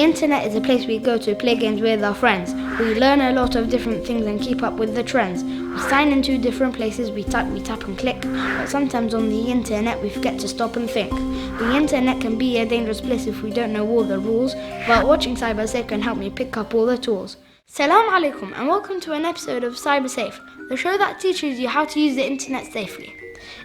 The internet is a place we go to play games with our friends. We learn a lot of different things and keep up with the trends. We sign into different places, we tap and click, but sometimes on the internet we forget to stop and think. The internet can be a dangerous place if we don't know all the rules, but watching Cybersafe can help me pick up all the tools. Salam alaikum and welcome to an episode of Cybersafe, the show that teaches you how to use the internet safely.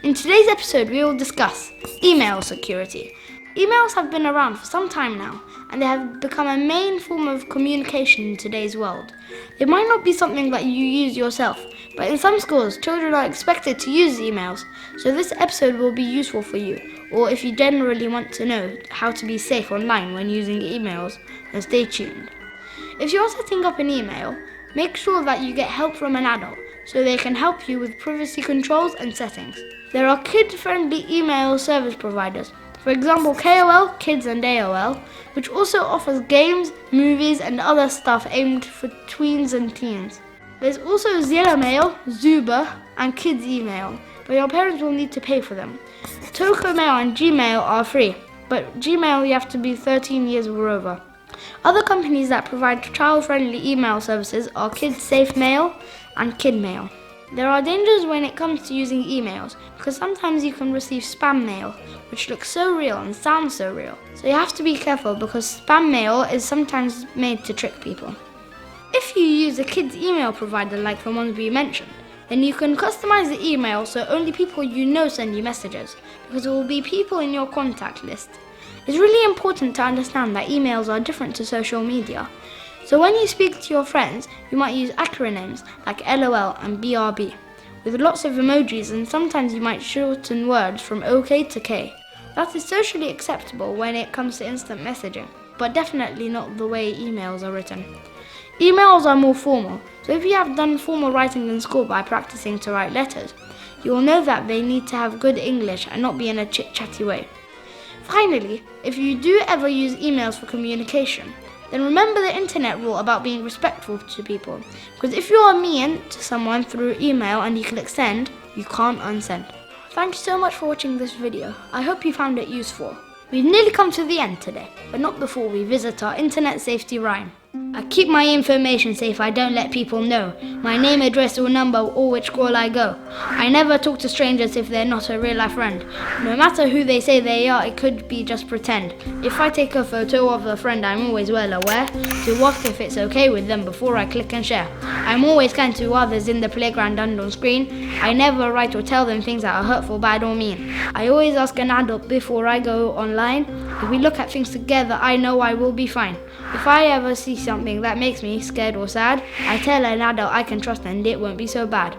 In today's episode we will discuss email security. Emails have been around for some time now, and they have become a main form of communication in today's world. They might not be something that you use yourself, but in some schools, children are expected to use emails, so this episode will be useful for you, or if you generally want to know how to be safe online when using emails, then stay tuned. If you're setting up an email, make sure that you get help from an adult, so they can help you with privacy controls and settings. There are kid-friendly email service providers. For example, KOL, Kids and AOL, which also offers games, movies and other stuff aimed for tweens and teens. There's also Zilla Mail, Zuba and Kids Email, but your parents will need to pay for them. Tokomail and Gmail are free, but Gmail you have to be 13 years or over. Other companies that provide child-friendly email services are Cybersafe Mail and KidMail. There are dangers when it comes to using emails, because sometimes you can receive spam mail, which looks so real and sounds so real. So you have to be careful because spam mail is sometimes made to trick people. If you use a kids email provider like the ones we mentioned, then you can customize the email so only people you know send you messages, because it will be people in your contact list. It's really important to understand that emails are different to social media. So when you speak to your friends, you might use acronyms like LOL and BRB, with lots of emojis, and sometimes you might shorten words from OK to K. That is socially acceptable when it comes to instant messaging, but definitely not the way emails are written. Emails are more formal, so if you have done formal writing in school by practicing to write letters, you will know that they need to have good English and not be in a chit-chatty way. Finally, if you do ever use emails for communication, then remember the internet rule about being respectful to people, because if you are mean to someone through email and you click send, you can't unsend. Thank you so much for watching this video. I hope you found it useful. We've nearly come to the end today, but not before we visit our internet safety rhyme. I keep my information safe, I don't let people know my name, address or number or which school I go. I never talk to strangers if they're not a real life friend. No matter who they say they are, it could be just pretend. If I take a photo of a friend, I'm always well aware to ask if it's okay with them before I click and share. I'm always kind to others in the playground and on screen. I never write or tell them things that are hurtful, bad or mean. I always ask an adult before I go online. If we look at things together, I know I will be fine. If I ever see something that makes me scared or sad, I tell an adult I can trust and it won't be so bad.